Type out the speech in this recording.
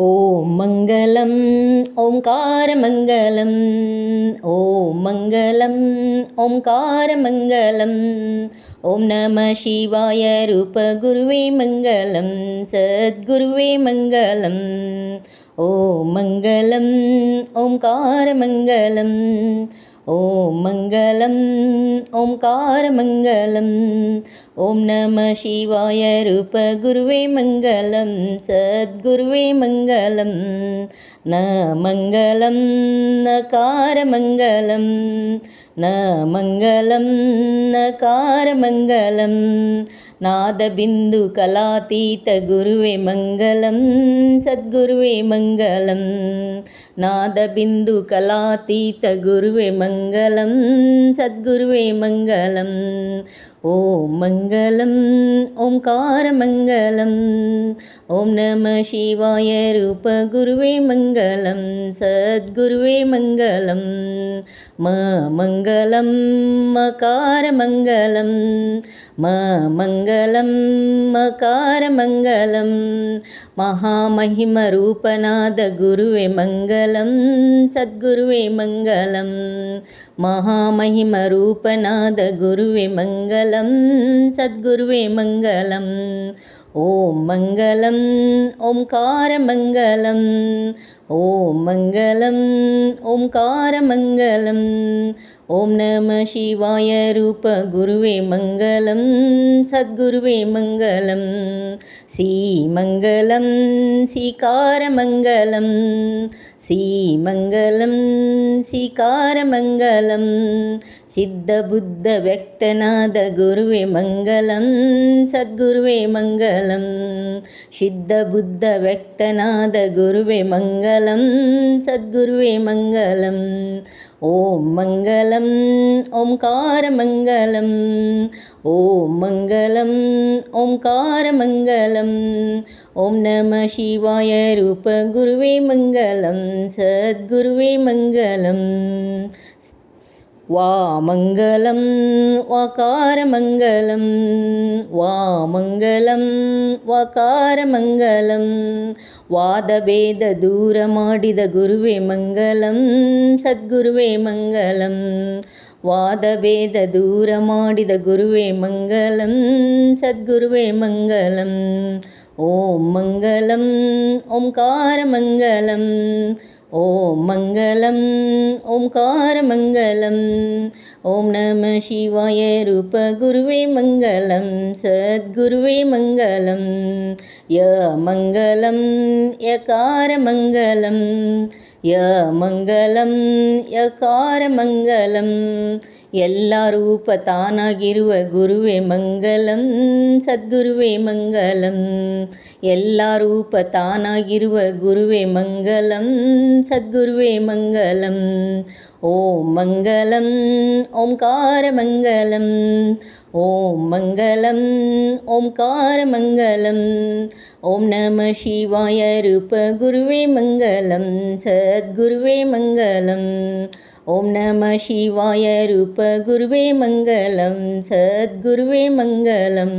ॐ मङ्गलम् ओङ्कारमङ्गलम् ॐ मङ्गलम् ओङ्कारमङ्गलम् ॐ नमः शिवाय रूपगुरुवे मङ्गलं सद्गुरुवे मङ्गलम् ॐ मङ्गलम् ओङ्कारमङ्गलम् ॐ मङ्गलम् ओङ्कारमङ्गलम् ॐ नमः शिवाय रूपगुरुवे मङ्गलं सद्गुरुवे मङ्गलं न मङ्गलं नकारमङ्गलं न मङ्गलं नकारमङ्गलं नादबिन्दुकलातीतगुरुवे मङ्गलं सद्गुरुवे मङ्गलं नादबिन्दुकलातीतगुरुवे मङ्गलं सद्गुरुवे मङ्गलं ॐ मङ्गलम् ओङ्कारमङ्गलम् ॐ नमः शिवाय रूपगुरुवे मङ्गलं सद्गुरुवे मङ्गलं मङ्गलं मकारमङ्गलं मङ्गलं मकारमङ्गलं महामहिमरूपनादगुरुवे मङ्गलं सद्गुरुवे मङ्गलं महामहिमरूपनादगुरुवे मङ्गलं सद्गुरुवे मङ्गलं ॐ मङ्गलम् ओङ्कारमङ्गलम् ॐ मङ्गलम् ओङ्कारमङ्गलम् ॐ नमः शिवाय रूपगुरुवे मङ्गलं सद्गुरुवे मङ्गलं श्रीमङ्गलं श्रीकारमङ्गलं श्रीमङ्गलं श्रीकारमङ्गलं सिद्धबुद्धव्यक्तनादगुरुवे मङ्गलं सद्गुरुवे मङ्गलं सिद्धबुद्धव्यक्तनादगुरुवे मङ्गलं सद्गुरुवे मङ्गलं ॐ मङ्गलम् ओङ्कारमङ्गलम् ॐ मङ्गलम् ओङ्कारमङ्गलम् ॐ नमः शिवाय रूपगुरुवे मङ्गलं सद्गुरुवे मङ्गलं वामङ्गलं वकारमङ्गलं वामङ्गलं वकारमङ्गलं ವಾದಭೇದ ದೂರ ಮಾಡಿದ ಗುರುವೇ ಮಂಗಲಂ ಸದ್ಗುರುವೇ ಮಂಗಲಂ ವಾದಭೇದ ದೂರ ಮಾಡಿದ ಗುರುವೇ ಮಂಗಲಂ ಸದ್ಗುರುವೇ ಮಂಗಲಂ ಓಂ ಮಂಗಲಂ ಓಂಕಾರ ಮಂಗಲಂ ಓಂ ಮಂಗಲಂ ಓಂಕಾರ ಮಂಗಲಂ ಓಂ ನಮಃ ಶಿವಾಯ ರೂಪ ಗುರುವೇ ಮಂಗಲಂ ಸದ್ಗುರುವೇ ಮಂಗಲಂ ಯ ಮಂಗಲಂ ಯಕಾರ ಮಂಗಲಂ ಯ ಮಂಗಲಂ ಯಕಾರ ಮಂಗಲಂ ಎಲ್ಲ ರೂಪ ತಾನಾಗಿರುವ ಗುರುವೇ ಮಂಗಲಂ ಸದ್ಗುರುವೇ ಮಂಗಲಂ ಎಲ್ಲ ರೂಪ ತಾನಾಗಿರುವ ಗುರುವೇ ಮಂಗಲಂ ಸದ್ಗುರುವೇ ಮಂಗಲಂ ಓಂ ಮಂಗಲಂ ಓಂಕಾರ ಮಂಗಲಂ ಓಂ ಮಂಗಲಂ ಓಂಕಾರ ಮಂಗಲಂ ಓಂ ನಮಃ ಶಿವಾಯ ರೂಪ ಗುರುವೇ ಮಂಗಲಂ ಸದ್ಗುರುವೇ ಮಂಗಲಂ ಓಂ ನಮಃ ಶಿವಾಯ ರೂಪ ಗುರುವೇ ಮಂಗಲಂ ಸದ್ಗುರುವೇ ಮಂಗಲಂ